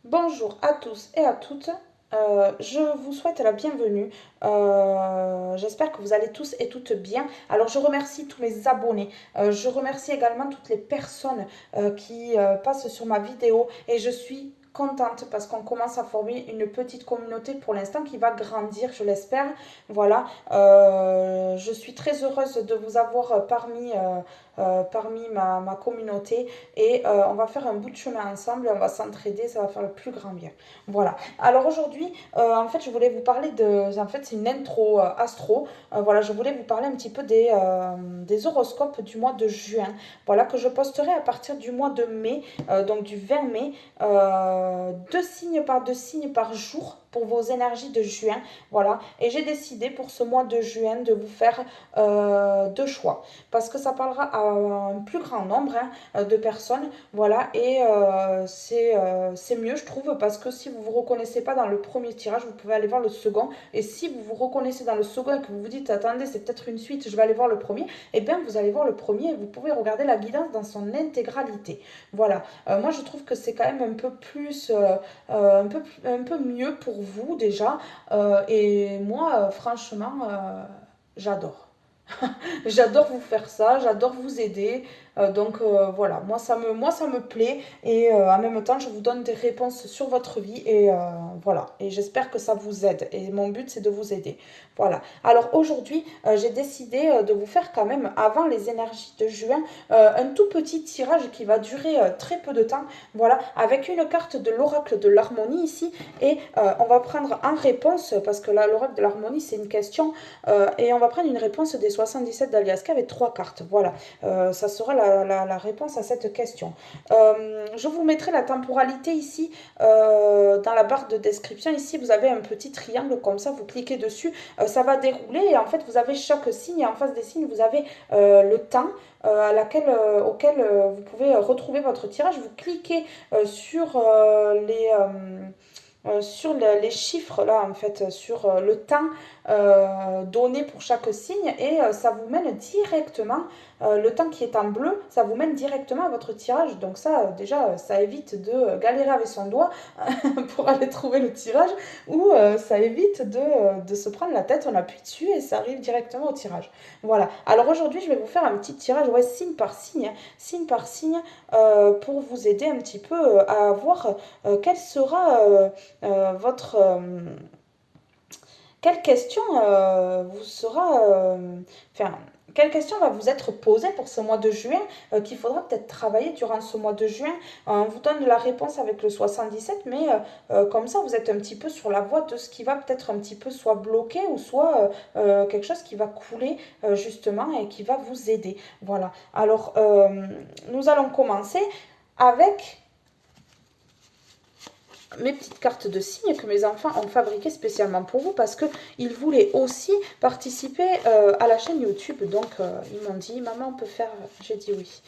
Bonjour à tous et à toutes. Je vous souhaite la bienvenue. J'espère que vous allez tous et toutes bien. Alors, je remercie tous mes abonnés. Je remercie également toutes les personnes qui passent sur ma vidéo. Et je suis contente parce qu'on commence à former une petite communauté pour l'instant qui va grandir, je l'espère. Voilà. Je suis très heureuse de vous avoir parmi ma communauté et on va faire un bout de chemin ensemble, on va s'entraider, ça va faire le plus grand bien. Voilà. Alors aujourd'hui, en fait, je voulais vous parler de... En fait, c'est une intro astro. Voilà, je voulais vous parler un petit peu des horoscopes du mois de juin. Voilà, que je posterai à partir du mois de mai, donc du 20 mai, deux signes par jour pour vos énergies de juin. Voilà. Et j'ai décidé pour ce mois de juin de vous faire deux choix. Parce que ça parlera à un plus grand nombre de personnes. Voilà. Et c'est mieux, je trouve, parce que si vous ne vous reconnaissez pas dans le premier tirage, vous pouvez aller voir le second. Et si vous vous reconnaissez dans le second et que vous vous dites, attendez, c'est peut-être une suite, je vais aller voir le premier, eh bien, vous allez voir le premier et vous pouvez regarder la guidance dans son intégralité. Voilà. Moi, je trouve que c'est quand même un peu plus, un peu mieux pour vous déjà. Et moi, franchement, j'adore. J'adore vous faire ça, j'adore vous aider. Donc voilà, moi ça me plaît et en même temps je vous donne des réponses sur votre vie et voilà. Et j'espère que ça vous aide. Et mon but c'est de vous aider. Voilà. Alors aujourd'hui j'ai décidé de vous faire quand même avant les énergies de juin un tout petit tirage qui va durer très peu de temps. Voilà, avec une carte de l'oracle de l'harmonie ici et on va prendre en réponse parce que là l'oracle de l'harmonie c'est une question et on va prendre une réponse des 77 d'Aliaska avec trois cartes. Voilà, ça sera la réponse à cette question. Je vous mettrai la temporalité ici dans la barre de description. Ici, vous avez un petit triangle comme ça, vous cliquez dessus, ça va dérouler et en fait, vous avez chaque signe et en face des signes, vous avez le temps auquel vous pouvez retrouver votre tirage. Vous cliquez sur les chiffres là en fait sur le temps donné pour chaque signe et ça vous mène directement le temps qui est en bleu ça vous mène directement à votre tirage donc ça déjà ça évite de galérer avec son doigt pour aller trouver le tirage ou ça évite de se prendre la tête on appuie dessus et ça arrive directement au tirage. Voilà, alors aujourd'hui je vais vous faire un petit tirage ouais, signe par signe pour vous aider un petit peu à voir quel sera votre quelle question vous sera enfin quelle question va vous être posée pour ce mois de juin qu'il faudra peut-être travailler durant ce mois de juin. On vous donne la réponse avec le 77, mais comme ça, vous êtes un petit peu sur la voie de ce qui va peut-être un petit peu soit bloqué ou soit quelque chose qui va couler justement et qui va vous aider. Voilà. Alors, nous allons commencer avec mes petites cartes de signes que mes enfants ont fabriquées spécialement pour vous parce qu'ils voulaient aussi participer à la chaîne YouTube. Donc, ils m'ont dit, maman, on peut faire... J'ai dit oui.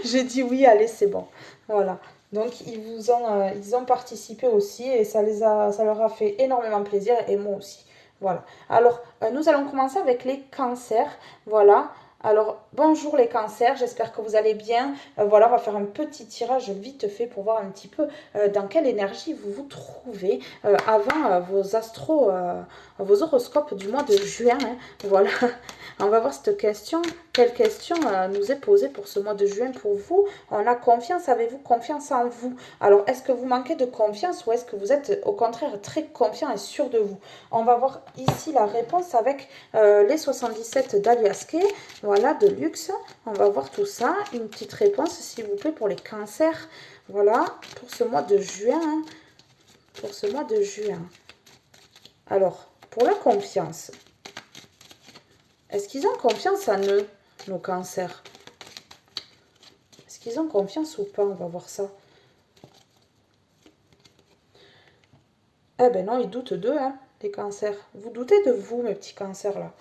J'ai dit oui, allez, c'est bon. Voilà. Donc, ils ont participé aussi et ça leur a fait énormément plaisir et moi aussi. Voilà. Alors, nous allons commencer avec les cancers. Voilà. Alors, bonjour les cancers, j'espère que vous allez bien. Voilà, on va faire un petit tirage vite fait pour voir un petit peu dans quelle énergie vous vous trouvez avant vos horoscopes du mois de juin. Hein. Voilà, on va voir cette question. Quelle question nous est posée pour ce mois de juin pour vous? On a confiance, avez-vous confiance en vous? Alors, est-ce que vous manquez de confiance ou est-ce que vous êtes au contraire très confiant et sûr de vous? On va voir ici la réponse avec les 77 d'Aliaské. Voilà, de luxe. On va voir tout ça. Une petite réponse, s'il vous plaît, pour les cancers. Voilà, pour ce mois de juin. Hein. Pour ce mois de juin. Alors, pour la confiance. Est-ce qu'ils ont confiance en eux, nos cancers? Est-ce qu'ils ont confiance ou pas? On va voir ça. Eh ben non, ils doutent d'eux, hein, les cancers. Vous doutez de vous, mes petits cancers, là.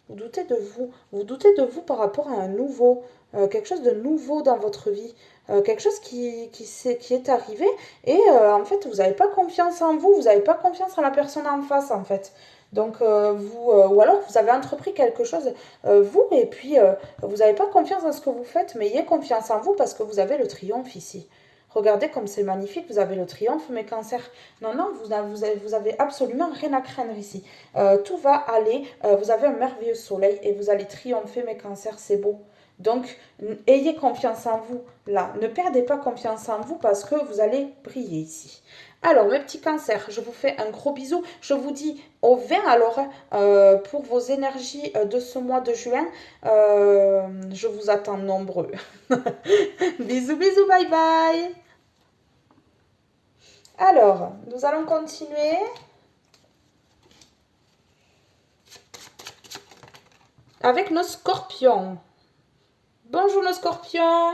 Vous doutez de vous. Vous doutez de vous par rapport à un nouveau, quelque chose de nouveau dans votre vie. Quelque chose qui est arrivé. Et en fait, vous n'avez pas confiance en vous. Vous n'avez pas confiance en la personne en face, en fait. Donc, ou alors vous avez entrepris quelque chose, vous, et puis vous n'avez pas confiance en ce que vous faites, mais ayez confiance en vous parce que vous avez le triomphe ici. Regardez comme c'est magnifique, vous avez le triomphe, mes cancers. Non, non, vous avez absolument rien à craindre ici. Tout va aller, vous avez un merveilleux soleil et vous allez triompher, mes cancers, c'est beau. Donc, ayez confiance en vous, là. Ne perdez pas confiance en vous parce que vous allez briller ici. Alors, mes petits cancers, je vous fais un gros bisou. Je vous dis au 20 alors pour vos énergies de ce mois de juin. Je vous attends nombreux. Bisous, bisous, bye bye. Alors, nous allons continuer. Avec nos scorpions. Bonjour nos scorpions.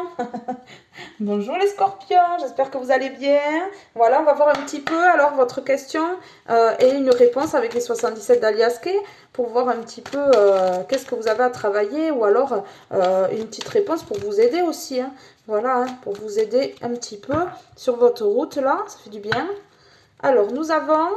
Bonjour les scorpions, j'espère que vous allez bien. Voilà, on va voir un petit peu alors votre question et une réponse avec les 77 d'Aliaske pour voir un petit peu qu'est-ce que vous avez à travailler ou alors une petite réponse pour vous aider aussi. Hein. Voilà, hein, pour vous aider un petit peu sur votre route là, ça fait du bien. Alors, nous avons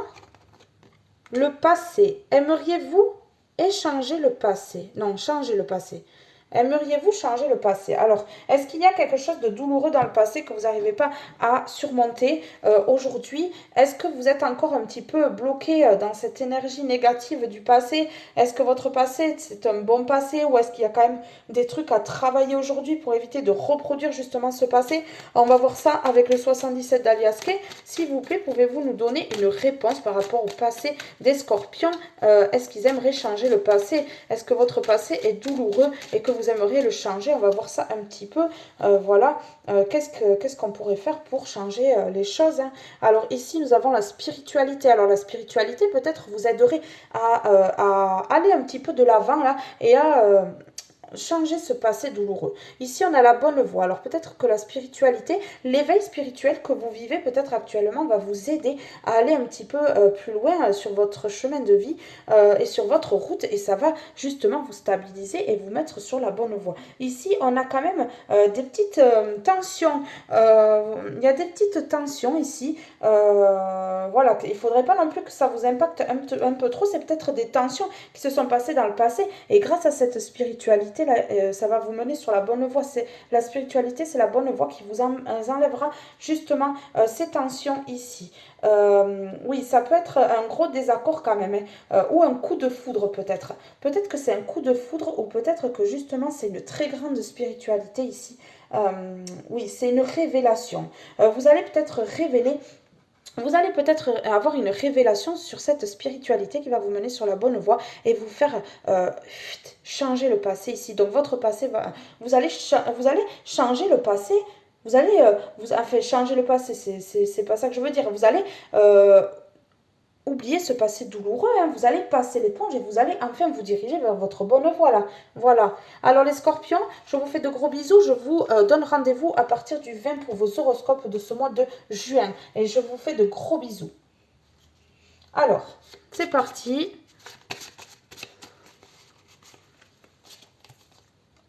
le passé. Aimeriez-vous échanger le passé? Non, changer le passé. Aimeriez-vous changer le passé? Alors, est-ce qu'il y a quelque chose de douloureux dans le passé que vous n'arrivez pas à surmonter aujourd'hui? Est-ce que vous êtes encore un petit peu bloqué dans cette énergie négative du passé? Est-ce que votre passé, c'est un bon passé ou est-ce qu'il y a quand même des trucs à travailler aujourd'hui pour éviter de reproduire justement ce passé? On va voir ça avec le 77 d'Aliaske. S'il vous plaît, pouvez-vous nous donner une réponse par rapport au passé des scorpions? Est-ce qu'ils aimeraient changer le passé? Est-ce que votre passé est douloureux et que vous aimeriez le changer? On va voir ça un petit peu. Voilà, qu'est-ce qu'on pourrait faire pour changer les choses, hein? Alors ici, nous avons la spiritualité. Alors la spiritualité, peut-être, vous aiderait à aller un petit peu de l'avant là et à changer ce passé douloureux. Ici, on a la bonne voie. Alors peut-être que la spiritualité, l'éveil spirituel que vous vivez peut-être actuellement va vous aider à aller un petit peu plus loin sur votre chemin de vie et sur votre route et ça va justement vous stabiliser et vous mettre sur la bonne voie. Ici, on a quand même des petites tensions. Il y a des petites tensions ici. Voilà, il ne faudrait pas non plus que ça vous impacte un peu trop. C'est peut-être des tensions qui se sont passées dans le passé et grâce à cette spiritualité, là, ça va vous mener sur la bonne voie. La spiritualité, c'est la bonne voie qui vous enlèvera justement ces tensions ici. Oui, ça peut être un gros désaccord quand même, hein, ou un coup de foudre peut-être. Peut-être que c'est un coup de foudre ou peut-être que justement c'est une très grande spiritualité ici. Oui, c'est une révélation. Vous allez peut-être révéler. Vous allez peut-être avoir une révélation sur cette spiritualité qui va vous mener sur la bonne voie et vous faire changer le passé ici. Donc votre passé va... Vous allez changer le passé. Vous allez... enfin, changer le passé, c'est pas ça que je veux dire. Vous allez... oublier ce passé douloureux, hein. Vous allez passer l'éponge et vous allez enfin vous diriger vers votre bonne voie là. Voilà. Alors les scorpions, je vous fais de gros bisous. Je vous donne rendez-vous à partir du 20 pour vos horoscopes de ce mois de juin. Et je vous fais de gros bisous. Alors, c'est parti.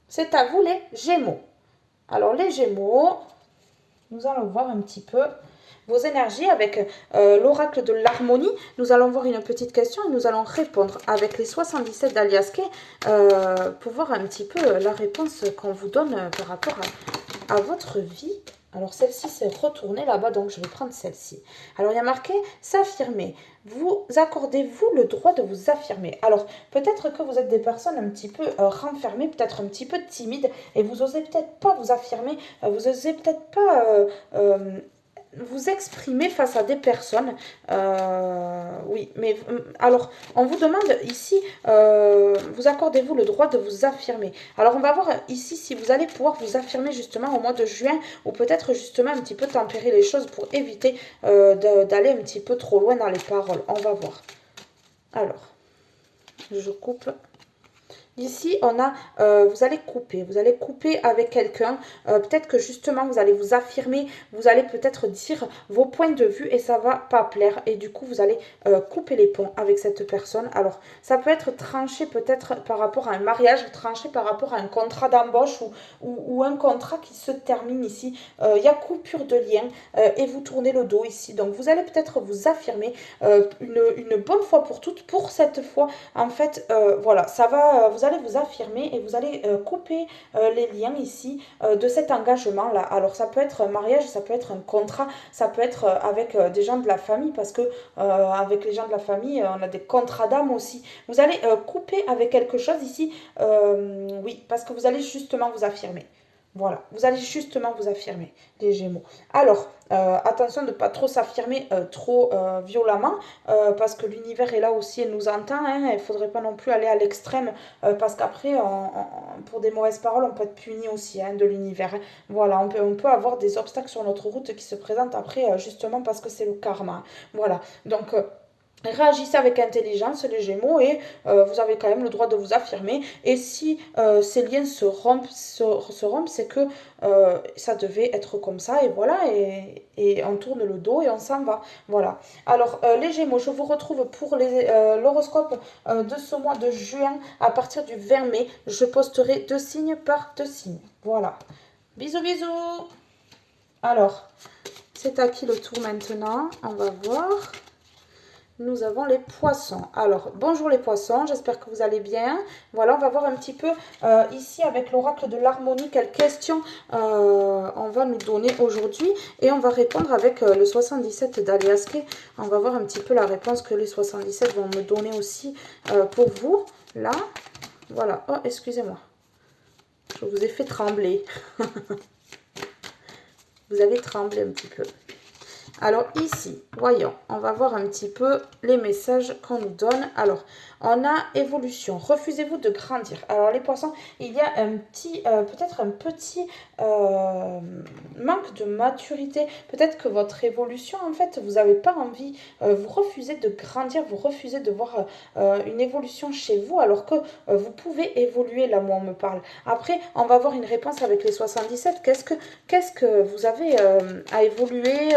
C'est à vous les Gémeaux. Alors les Gémeaux, nous allons voir un petit peu vos énergies avec l'oracle de l'harmonie. Nous allons voir une petite question et nous allons répondre avec les 77 d'Aliaske pour voir un petit peu la réponse qu'on vous donne par rapport à votre vie. Alors celle-ci s'est retournée là-bas, donc je vais prendre celle-ci. Alors il y a marqué s'affirmer. Vous accordez-vous le droit de vous affirmer? Alors peut-être que vous êtes des personnes un petit peu renfermées, peut-être un petit peu timides et vous osez peut-être pas vous affirmer, vous osez peut-être pas vous exprimer face à des personnes. Oui, mais alors, on vous demande ici, vous accordez-vous le droit de vous affirmer? Alors, on va voir ici si vous allez pouvoir vous affirmer justement au mois de juin ou peut-être justement un petit peu tempérer les choses pour éviter d'aller un petit peu trop loin dans les paroles. On va voir. Alors, je coupe. Ici, on a, vous allez couper avec quelqu'un. Peut-être que justement, vous allez vous affirmer, vous allez peut-être dire vos points de vue et ça va pas plaire. Et du coup, vous allez couper les ponts avec cette personne. Alors, ça peut être tranché peut-être par rapport à un mariage, tranché par rapport à un contrat d'embauche ou un contrat qui se termine ici. Il y a coupure de lien et vous tournez le dos ici. Donc, vous allez peut-être vous affirmer une bonne fois pour toutes. Pour cette fois, en fait, voilà, ça va, vous allez allez vous affirmer et vous allez couper les liens ici de cet engagement-là. Alors ça peut être un mariage, ça peut être un contrat, ça peut être avec des gens de la famille, parce que avec les gens de la famille, on a des contrats d'âme aussi. Vous allez couper avec quelque chose ici, oui, parce que vous allez justement vous affirmer. Voilà, vous allez justement vous affirmer, les Gémeaux. Alors, attention de ne pas trop s'affirmer trop violemment, parce que l'univers est là aussi et nous entend. Hein, il ne faudrait pas non plus aller à l'extrême, parce qu'après, pour des mauvaises paroles, on peut être puni aussi, hein, de l'univers. Hein. Voilà, on peut avoir des obstacles sur notre route qui se présentent après, justement parce que c'est le karma. Hein. Voilà, donc... réagissez avec intelligence, les Gémeaux, et vous avez quand même le droit de vous affirmer. Et si ces liens se rompent, c'est que ça devait être comme ça, et voilà, et on tourne le dos et on s'en va. Voilà. Alors, les Gémeaux, je vous retrouve pour l'horoscope de ce mois de juin à partir du 20 mai. Je posterai 2 signes par 2 signes. Voilà. Bisous, bisous. Alors, c'est à qui le tour maintenant? On va voir. Nous avons les poissons. Alors, bonjour les poissons, j'espère que vous allez bien. Voilà, on va voir un petit peu ici avec l'oracle de l'harmonie, quelles questions on va nous donner aujourd'hui. Et on va répondre avec le 77 d'Aliaske. On va voir un petit peu la réponse que les 77 vont me donner aussi pour vous. Là, voilà. Oh, excusez-moi. Je vous ai fait trembler. Vous avez tremblé un petit peu. Alors ici, voyons, on va voir un petit peu les messages qu'on nous donne. Alors, on a évolution. Refusez-vous de grandir. Alors les poissons, il y a un petit, peut-être un petit manque de maturité. Peut-être que votre évolution, en fait, vous n'avez pas envie, vous refusez de grandir, vous refusez de voir une évolution chez vous, alors que vous pouvez évoluer là où on me parle. Après, on va avoir une réponse avec les 77. Qu'est-ce que vous avez à évoluer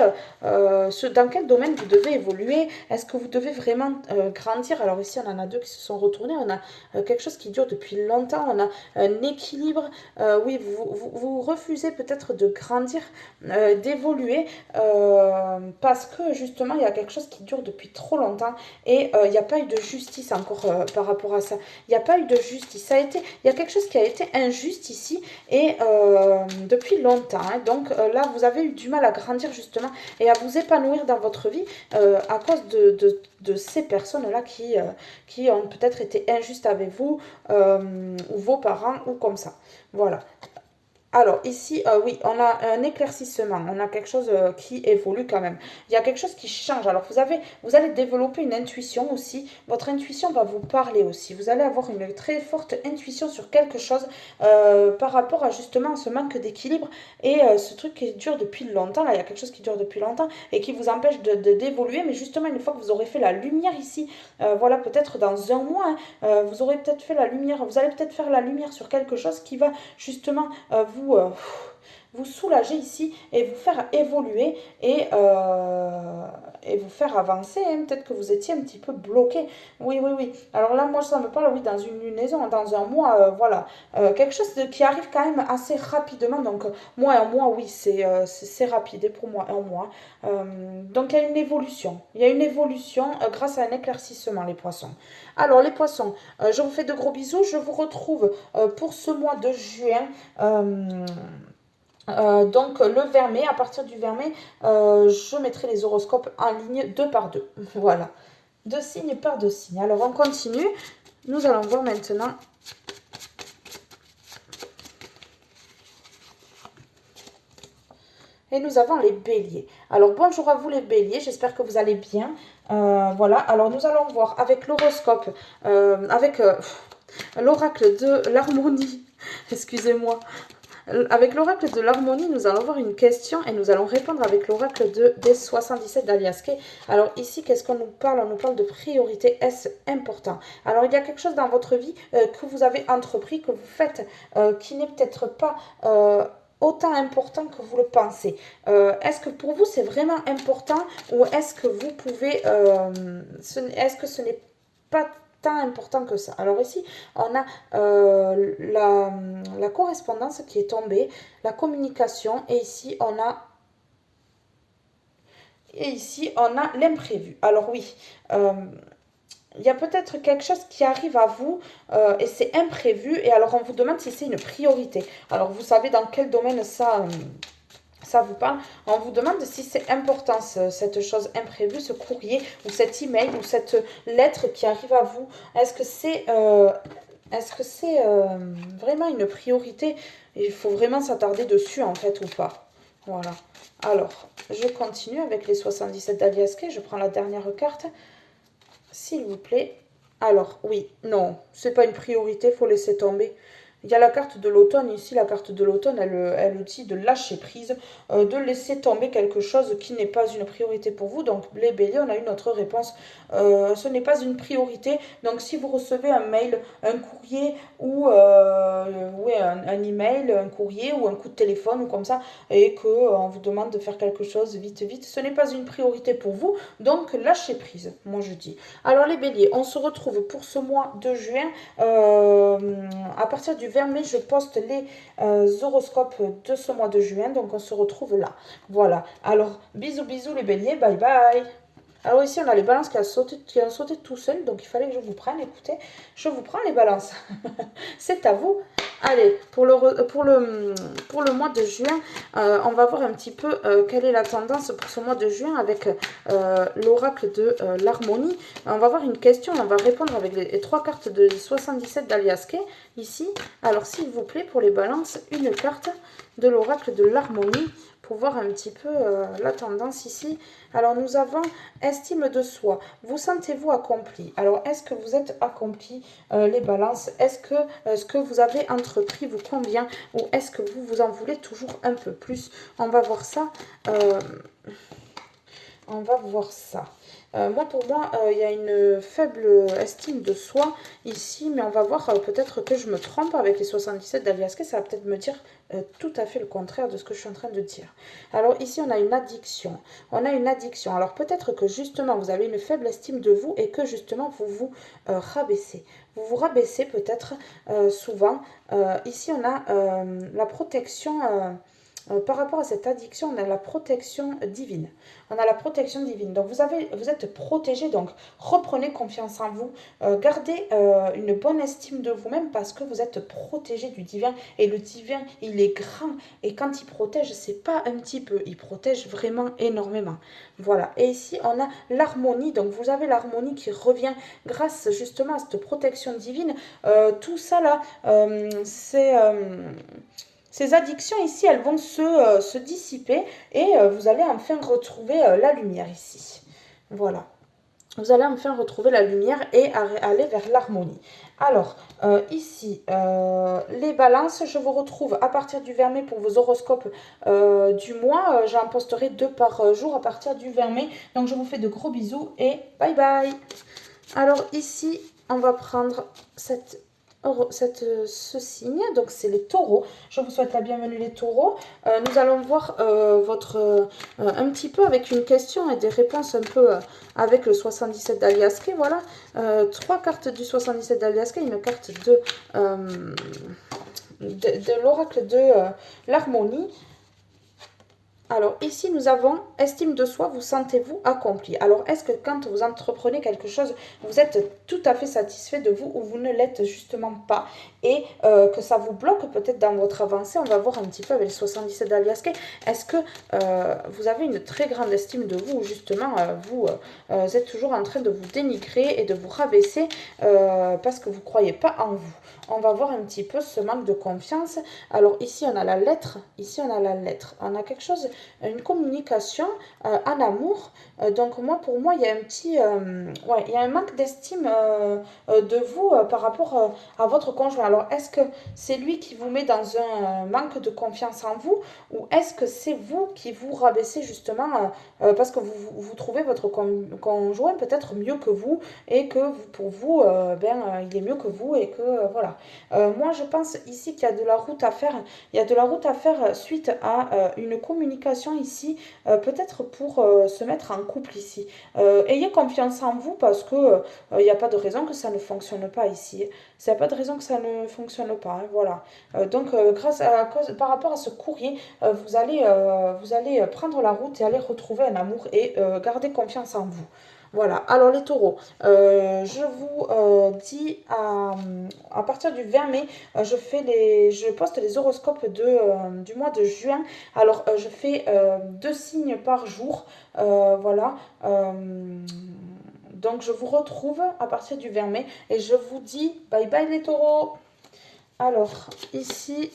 dans quel domaine vous devez évoluer? Est-ce que vous devez vraiment grandir? Alors ici, on en a deux qui se sont retournés. On a quelque chose qui dure depuis longtemps. On a un équilibre. Oui, vous refusez peut-être de grandir, d'évoluer, parce que justement, il y a quelque chose qui dure depuis trop longtemps et il n'y a pas eu de justice encore par rapport à ça. Il n'y a pas eu de justice. Il y a quelque chose qui a été injuste ici et depuis longtemps. Hein. Donc là, vous avez eu du mal à grandir justement et à vous épanouir dans votre vie à cause de ces personnes-là qui ont peut-être été injustes avec vous ou vos parents ou comme ça. Voilà. Alors ici, oui, on a un éclaircissement, on a quelque chose qui évolue quand même. Il y a quelque chose qui change. Alors vous allez développer une intuition aussi. Votre intuition va vous parler aussi. Vous allez avoir une très forte intuition sur quelque chose par rapport à justement ce manque d'équilibre et ce truc qui dure depuis longtemps. Là, il y a quelque chose qui dure depuis longtemps et qui vous empêche d'évoluer. Mais justement, une fois que vous aurez fait la lumière ici, voilà, peut-être dans un mois, hein, vous aurez peut-être fait la lumière. Vous allez peut-être faire la lumière sur quelque chose qui va justement vous soulager ici et vous faire évoluer et vous faire avancer. Hein. Peut-être que vous étiez un petit peu bloqué. Oui, oui, oui. Alors là, moi, ça me parle, oui, dans une lunaison, dans un mois, voilà. Quelque chose qui arrive quand même assez rapidement. Donc, moi, un mois, oui, c'est rapide. Et pour moi, un mois. Donc, il y a une évolution. Il y a une évolution grâce à un éclaircissement, les poissons. Alors, les poissons, je vous fais de gros bisous. Je vous retrouve pour ce mois de juin. Donc le 20 mai, à partir du 20 mai, je mettrai les horoscopes en ligne 2 par 2. Voilà, 2 signes par 2 signes. Alors on continue. Nous allons voir maintenant. Et nous avons les béliers. Alors bonjour à vous les béliers, j'espère que vous allez bien. Voilà, alors nous allons voir avec l'horoscope, avec l'oracle de l'harmonie. Excusez-moi. Avec l'oracle de l'harmonie, nous allons avoir une question et nous allons répondre avec l'oracle des 77 d'Aliaske. Alors ici, qu'est-ce qu'on nous parle? On nous parle de priorité. Est-ce important? Alors il y a quelque chose dans votre vie que vous avez entrepris, que vous faites, qui n'est peut-être pas autant important que vous le pensez. Est-ce que pour vous c'est vraiment important ou est-ce que vous pouvez, est-ce que ce n'est pas tant important que ça. Alors ici, on a la correspondance qui est tombée, la communication, et ici, on a l'imprévu. Alors oui, il y a peut-être quelque chose qui arrive à vous et c'est imprévu. Et alors, on vous demande si c'est une priorité. Alors, vous savez dans quel domaine ça vous parle. On vous demande si c'est important, cette chose imprévue, ce courrier ou cet email ou cette lettre qui arrive à vous. Est-ce que c'est vraiment une priorité? Il faut vraiment s'attarder dessus en fait ou pas. Voilà. Alors, je continue avec les 77 d'Aliasque. Je prends la dernière carte, s'il vous plaît. Alors, oui, non, c'est pas une priorité, faut laisser tomber. Il y a la carte de l'automne ici. La carte de l'automne, elle dit de lâcher prise, de laisser tomber quelque chose qui n'est pas une priorité pour vous. Donc, les béliers, on a eu notre réponse. Ce n'est pas une priorité. Donc, si vous recevez un mail, un courrier ou ouais, un email, un courrier ou un coup de téléphone ou comme ça, et qu'on vous demande de faire quelque chose vite, vite, ce n'est pas une priorité pour vous. Donc, lâchez prise, moi je dis. Alors, les béliers, on se retrouve pour ce mois de juin. À partir du 20 mai, je poste les horoscopes de ce mois de juin. Donc, on se retrouve là. Voilà. Alors, bisous, bisous les béliers. Bye, bye. Alors ici, on a les balances qui ont sauté tout seul, donc il fallait que je vous prenne. Écoutez, je vous prends les balances. C'est à vous. Allez, pour le mois de juin, on va voir un petit peu quelle est la tendance pour ce mois de juin avec l'oracle de l'harmonie. On va voir une question, on va répondre avec les trois cartes de 77 d'Aliasque ici. Alors s'il vous plaît, pour les balances, une carte de l'oracle de l'harmonie pour voir un petit peu la tendance ici. Alors nous avons estime de soi. Vous sentez-vous accompli? Alors est-ce que vous êtes accompli, les balances? Est-ce que ce que vous avez entrepris vous convient ou est-ce que vous en voulez toujours un peu plus? On va voir ça. On va voir ça. Pour moi, il y a une faible estime de soi ici, mais on va voir peut-être que je me trompe avec les 77 d'Aliasque. Ça va peut-être me dire tout à fait le contraire de ce que je suis en train de dire. Alors ici, on a une addiction. On a une addiction. Alors peut-être que justement, vous avez une faible estime de vous et que justement, vous vous rabaissez. Vous vous rabaissez peut-être souvent. Ici, on a la protection... par rapport à cette addiction, on a la protection divine. On a la protection divine. Donc, vous êtes protégé. Donc, reprenez confiance en vous. Gardez une bonne estime de vous-même parce que vous êtes protégé du divin. Et le divin, il est grand. Et quand il protège, c'est pas un petit peu. Il protège vraiment énormément. Voilà. Et ici, on a l'harmonie. Donc, vous avez l'harmonie qui revient grâce justement à cette protection divine. Tout ça là, c'est... ces addictions ici, elles vont se dissiper et vous allez enfin retrouver la lumière ici. Voilà. Vous allez enfin retrouver la lumière et aller vers l'harmonie. Alors, ici, les balances, je vous retrouve à partir du 20 mai pour vos horoscopes du mois. J'en posterai 2 par jour à partir du 20 mai. Donc, je vous fais de gros bisous et bye bye. Alors, ici, on va prendre ce signe, donc c'est les taureaux. Je vous souhaite la bienvenue les taureaux. Nous allons voir un petit peu avec une question et des réponses un peu avec le 77 d'Aliasque. Voilà, 3 cartes du 77 d'Aliasque, une carte de l'oracle de l'harmonie. Alors ici, nous avons estime de soi, vous sentez-vous accompli. Alors est-ce que quand vous entreprenez quelque chose, vous êtes tout à fait satisfait de vous ou vous ne l'êtes justement pas et que ça vous bloque peut-être dans votre avancée? On va voir un petit peu avec les 77 d'Aliasque. Est-ce que vous avez une très grande estime de vous ou justement vous êtes toujours en train de vous dénigrer et de vous rabaisser parce que vous ne croyez pas en vous? On va voir un petit peu ce manque de confiance. Alors ici, on a la lettre. Ici, on a la lettre. On a quelque chose, une communication en amour. Donc pour moi, il y a un petit... ouais, il y a un manque d'estime de vous par rapport à votre conjoint. Alors, est-ce que c'est lui qui vous met dans un manque de confiance en vous ou est-ce que c'est vous qui vous rabaissez justement parce que vous trouvez votre conjoint peut-être mieux que vous et que pour vous, il est mieux que vous et que voilà. Moi, je pense ici qu'il y a de la route à faire. Il y a de la route à faire suite à une communication ici, peut-être pour se mettre en couple ici. Ayez confiance en vous parce que il n'y a pas de raison que ça ne fonctionne pas ici. Il n'y a pas de raison que ça ne fonctionne pas. Hein, voilà. Donc, par rapport à ce courrier, vous allez prendre la route et aller retrouver un amour et garder confiance en vous. Voilà, alors les taureaux, je vous dis à partir du 20 mai, je poste les horoscopes du mois de juin. Alors, je fais 2 signes par jour. Voilà. Donc, je vous retrouve à partir du 20 mai et je vous dis bye bye les taureaux. Alors, ici,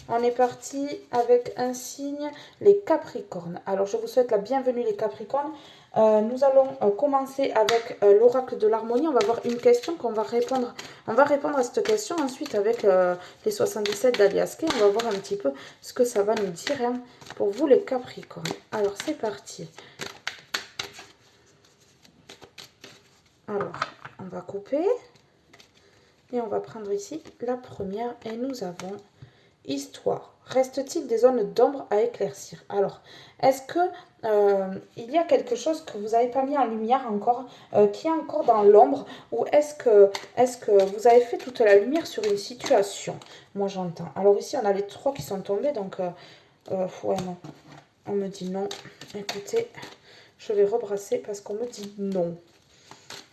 on est parti avec un signe, les Capricornes. Alors, je vous souhaite la bienvenue les Capricornes. Nous allons commencer avec l'oracle de l'harmonie. On va voir une question qu'on va répondre. On va répondre à cette question ensuite avec les 77 d'Alias Kay. On va voir un petit peu ce que ça va nous dire hein, pour vous les Capricornes. Alors, c'est parti. Alors, on va couper. Et on va prendre ici la première. Et nous avons histoire. Reste-t-il des zones d'ombre à éclaircir? Alors, est-ce que il y a quelque chose que vous n'avez pas mis en lumière encore, qui est encore dans l'ombre, ou est-ce que vous avez fait toute la lumière sur une situation? Moi, j'entends. Alors ici, on a les 3 qui sont tombés, donc ouais, non. On me dit non. Écoutez, je vais rebrasser parce qu'on me dit non.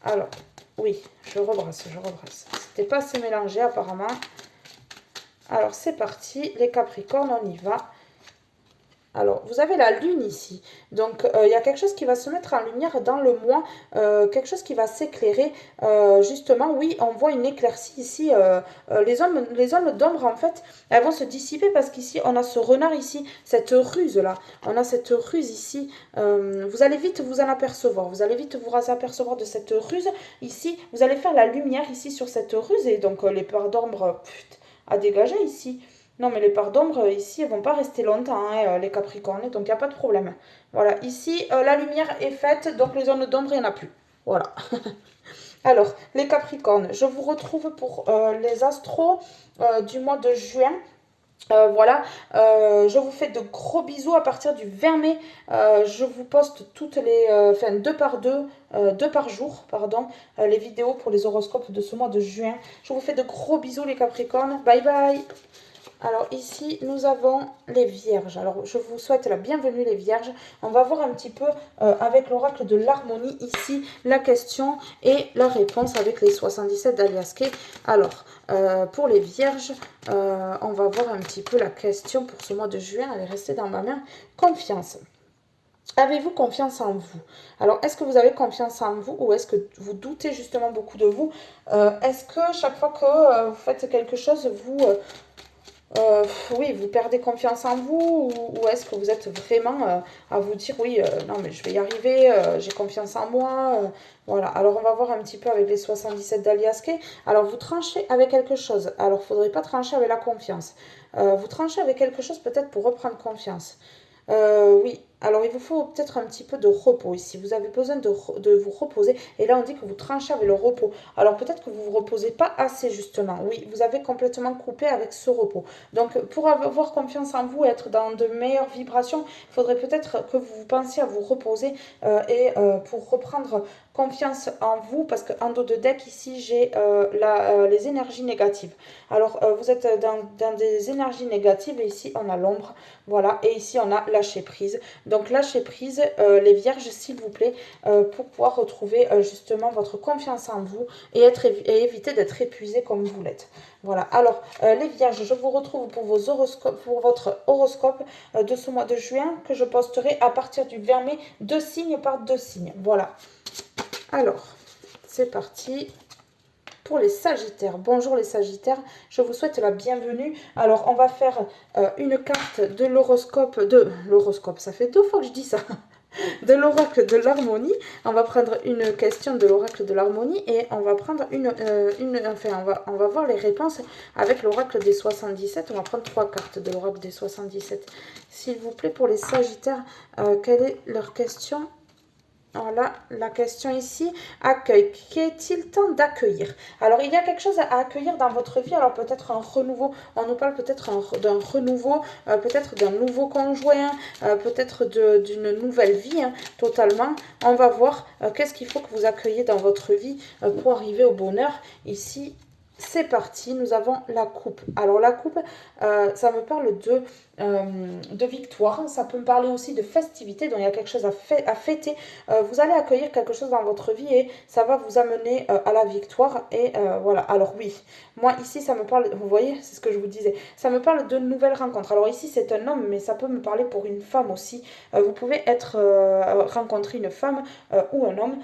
Alors, oui, je rebrasse. C'était pas assez mélangé apparemment. Alors, c'est parti. Les Capricornes, on y va. Alors, vous avez la lune ici. Donc, il y a quelque chose qui va se mettre en lumière dans le mois. Quelque chose qui va s'éclairer. Justement, oui, on voit une éclaircie ici. Les zones d'ombre, en fait, elles vont se dissiper parce qu'ici, on a ce renard ici. Cette ruse-là. On a cette ruse ici. Vous allez vite vous en apercevoir. Vous allez vite vous apercevoir de cette ruse. Ici, vous allez faire la lumière ici sur cette ruse. Et donc, les parts d'ombre à dégager ici. Non, mais les parts d'ombre, ici, elles vont pas rester longtemps, hein, les Capricornes, donc il n'y a pas de problème. Voilà, ici, la lumière est faite, donc les zones d'ombre, il n'y en a plus. Voilà. Alors, les Capricornes, je vous retrouve pour les astros du mois de juin. Voilà, je vous fais de gros bisous à partir du 20 mai. Je vous poste toutes les, enfin 2 par jour, pardon, les vidéos pour les horoscopes de ce mois de juin. Je vous fais de gros bisous les Capricornes. Bye bye. Alors ici, nous avons les vierges. Alors, je vous souhaite la bienvenue les vierges. On va voir un petit peu avec l'oracle de l'harmonie ici, la question et la réponse avec les 77 d'Alias Kay. Alors, pour les vierges, on va voir un petit peu la question pour ce mois de juin. Elle est restée dans ma main. Confiance. Avez-vous confiance en vous? Alors, est-ce que vous avez confiance en vous ou est-ce que vous doutez justement beaucoup de vous? Est-ce que chaque fois que vous faites quelque chose, oui, vous perdez confiance en vous ou est-ce que vous êtes vraiment à vous dire oui, non mais je vais y arriver, j'ai confiance en moi. Voilà, alors on va voir un petit peu avec les 77 d'Alias Kay. Alors vous tranchez avec quelque chose, alors il ne faudrait pas trancher avec la confiance. Vous tranchez avec quelque chose peut-être pour reprendre confiance. Oui, alors il vous faut peut-être un petit peu de repos ici. Vous avez besoin de vous reposer. Et là, on dit que vous tranchez avec le repos. Alors peut-être que vous ne vous reposez pas assez justement. Oui, vous avez complètement coupé avec ce repos. Donc pour avoir confiance en vous et être dans de meilleures vibrations, il faudrait peut-être que vous pensiez à vous reposer pour reprendre confiance en vous. Parce qu'en dos de deck, ici, j'ai les énergies négatives. Alors vous êtes dans des énergies négatives et ici, on a l'ombre. Voilà, et ici, on a lâcher prise. Donc lâchez prise, les vierges, s'il vous plaît, pour pouvoir retrouver justement votre confiance en vous et éviter d'être épuisé comme vous l'êtes. Voilà, alors les vierges, je vous retrouve pour votre horoscope de ce mois de juin que je posterai à partir du 20 mai, 2 signes par 2 signes. Voilà. Alors, c'est parti. Pour les Sagittaires, bonjour les Sagittaires, je vous souhaite la bienvenue. Alors, on va faire une carte de l'horoscope, ça fait 2 fois que je dis ça, de l'oracle de l'harmonie. On va prendre une question de l'oracle de l'harmonie et on va prendre on va voir les réponses avec l'oracle des 77. On va prendre 3 cartes de l'oracle des 77. S'il vous plaît, pour les Sagittaires, quelle est leur question? Voilà, la question ici, accueil. Qu'est-il temps d'accueillir? Alors, il y a quelque chose à accueillir dans votre vie. Alors, peut-être un renouveau. On nous parle peut-être d'un renouveau, peut-être d'un nouveau conjoint, peut-être d'une nouvelle vie, hein, totalement. On va voir qu'est-ce qu'il faut que vous accueilliez dans votre vie pour arriver au bonheur. Ici, C'est parti, nous avons la coupe. Alors la coupe, ça me parle de victoire, ça peut me parler aussi de festivité, donc il y a quelque chose à fêter. Vous allez accueillir quelque chose dans votre vie et ça va vous amener à la victoire. Et voilà, alors oui, moi ici ça me parle, vous voyez, c'est ce que je vous disais, ça me parle de nouvelles rencontres. Alors ici c'est un homme, mais ça peut me parler pour une femme aussi. Vous pouvez rencontrer une femme ou un homme.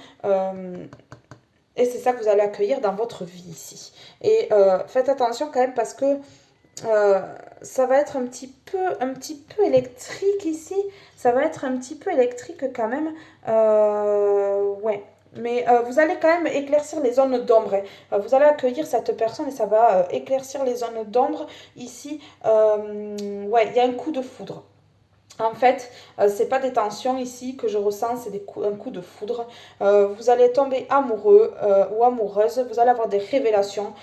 Et c'est ça que vous allez accueillir dans votre vie ici. Et faites attention quand même parce que euh, ça va être un petit peu électrique ici. Ça va être un petit peu électrique quand même. Ouais. Mais vous allez quand même éclaircir les zones d'ombre, hein. Vous allez accueillir cette personne et ça va éclaircir les zones d'ombre. Ici, ouais, il y a un coup de foudre. En fait, c'est pas des tensions ici que je ressens, c'est un coup de foudre. Vous allez tomber amoureux ou amoureuse, vous allez avoir des révélations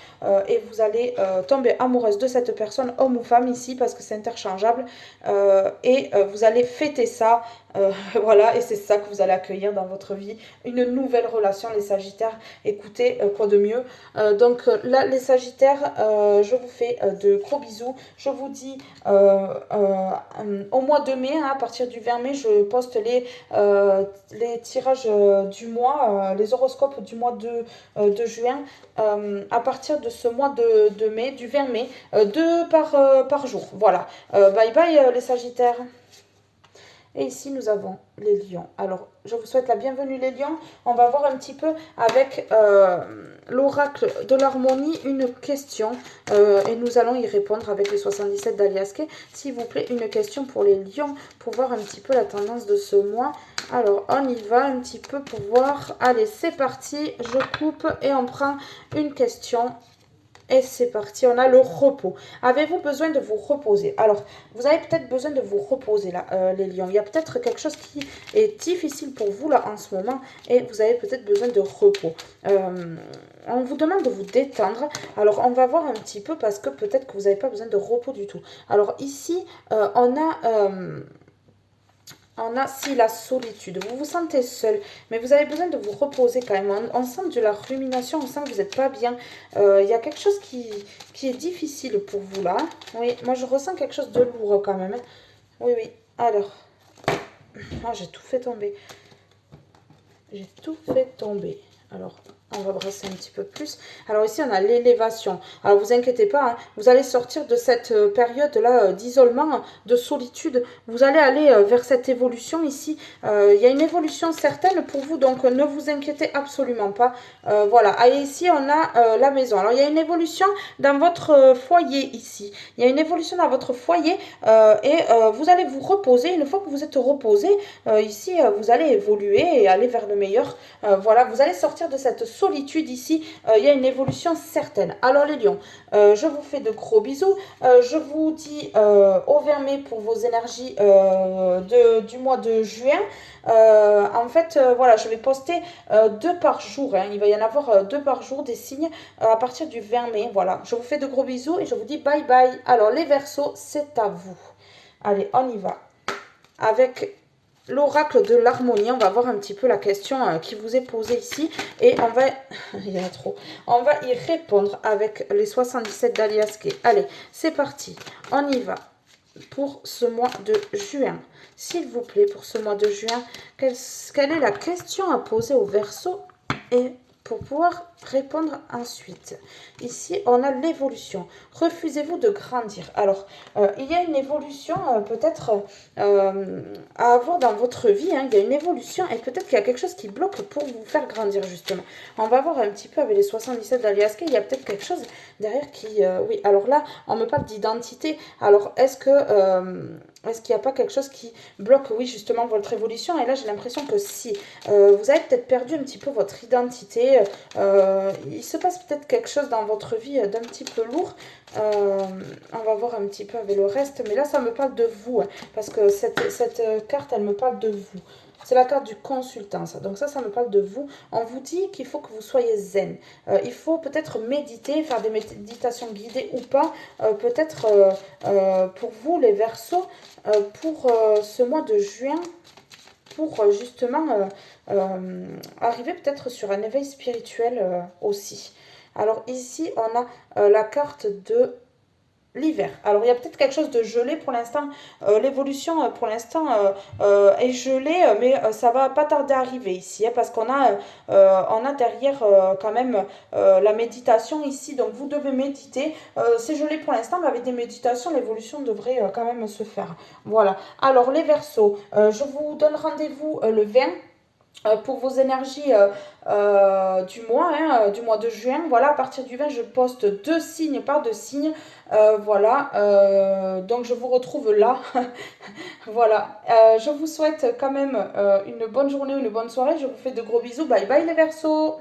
et vous allez tomber amoureuse de cette personne, homme ou femme ici, parce que c'est interchangeable. Vous allez fêter ça, voilà, et c'est ça que vous allez accueillir dans votre vie. Une nouvelle relation, les Sagittaires. Écoutez, quoi de mieux. Là, les Sagittaires, je vous fais de gros bisous. Je vous dis au mois de mai, hein, à partir du 20 mai, je poste les tirages du mois, les horoscopes du mois de juin. À partir de ce mois de mai, du 20 mai, deux par jour. Voilà. Bye bye les Sagittaires. Et ici, nous avons les lions. Alors, je vous souhaite la bienvenue les lions. On va voir un petit peu avec l'oracle de l'harmonie une question. Et nous allons y répondre avec les 77 d'Aliaske. S'il vous plaît, une question pour les lions pour voir un petit peu la tendance de ce mois. Alors, on y va un petit peu pour voir. Allez, c'est parti. Je coupe et on prend une question. Et c'est parti, on a le repos. Avez-vous besoin de vous reposer? Alors, vous avez peut-être besoin de vous reposer là, les lions. Il y a peut-être quelque chose qui est difficile pour vous là en ce moment et vous avez peut-être besoin de repos. On vous demande de vous détendre. Alors, on va voir un petit peu parce que peut-être que vous n'avez pas besoin de repos du tout. Alors ici, on a si la solitude, vous vous sentez seul, mais vous avez besoin de vous reposer quand même. On sent de la rumination, on sent que vous n'êtes pas bien. Il y a quelque chose qui est difficile pour vous là. Oui, moi je ressens quelque chose de lourd quand même. Oui, oui. Alors, j'ai tout fait tomber. J'ai tout fait tomber. Alors, on va brasser un petit peu plus. Alors ici, on a l'élévation. Alors, vous inquiétez pas, hein, vous allez sortir de cette période-là d'isolement, de solitude. Vous allez aller vers cette évolution ici. Il y a une évolution certaine pour vous, donc ne vous inquiétez absolument pas. Voilà. Et ici, on a la maison. Alors, il y a une évolution dans votre foyer ici. Il y a une évolution dans votre foyer vous allez vous reposer. Une fois que vous êtes reposé, ici, vous allez évoluer et aller vers le meilleur. Voilà, vous allez sortir de cette solitude ici. Il y a une évolution certaine. Alors les lions, je vous fais de gros bisous. Je vous dis au 20 mai pour vos énergies du mois de juin. En fait, voilà, je vais poster deux par jour, hein. Il va y en avoir deux par jour des signes à partir du 20 mai. Voilà, je vous fais de gros bisous et je vous dis bye bye. Alors les Verseaux, c'est à vous. Allez, on y va. Avec l'oracle de l'harmonie, on va voir un petit peu la question qui vous est posée ici. Et on va... Il y en a trop. On va y répondre avec les 77 d'Aliaske. Allez, c'est parti. On y va pour ce mois de juin. S'il vous plaît, pour ce mois de juin, quelle est la question à poser au Verseau et pour pouvoir répondre ensuite. Ici, on a l'évolution. Refusez-vous de grandir? Alors, il y a une évolution peut-être à avoir dans votre vie. Hein. Il y a une évolution et peut-être qu'il y a quelque chose qui bloque pour vous faire grandir, justement. On va voir un petit peu avec les 77 d'Aliaske. Il y a peut-être quelque chose derrière qui... oui, alors là, on me parle d'identité. Alors, est-ce qu'il n'y a pas quelque chose qui bloque, oui, justement, votre évolution? Et là, j'ai l'impression que si. Vous avez peut-être perdu un petit peu votre identité. Il se passe peut-être quelque chose dans votre vie d'un petit peu lourd. On va voir un petit peu avec le reste. Mais là, ça me parle de vous. Hein, parce que cette carte, elle me parle de vous. C'est la carte du consultant, ça. Donc ça me parle de vous. On vous dit qu'il faut que vous soyez zen. Il faut peut-être méditer, faire des méditations guidées ou pas. Peut-être pour vous, les Verseaux, pour ce mois de juin, pour justement arriver peut-être sur un éveil spirituel aussi. Alors ici, on a la carte de l'hiver. Alors, il y a peut-être quelque chose de gelé pour l'instant. L'évolution, pour l'instant, est gelée, mais ça va pas tarder à arriver ici, hein, parce on a derrière quand même la méditation ici. Donc, vous devez méditer. C'est gelé pour l'instant, mais avec des méditations, l'évolution devrait quand même se faire. Voilà. Alors, les Verseaux, je vous donne rendez-vous le 20 pour vos énergies du mois de juin. Voilà, à partir du 20, je poste 2 signes par 2 signes. Voilà, donc je vous retrouve là. Voilà, je vous souhaite quand même une bonne journée ou une bonne soirée. Je vous fais de gros bisous. Bye bye les Verseaux.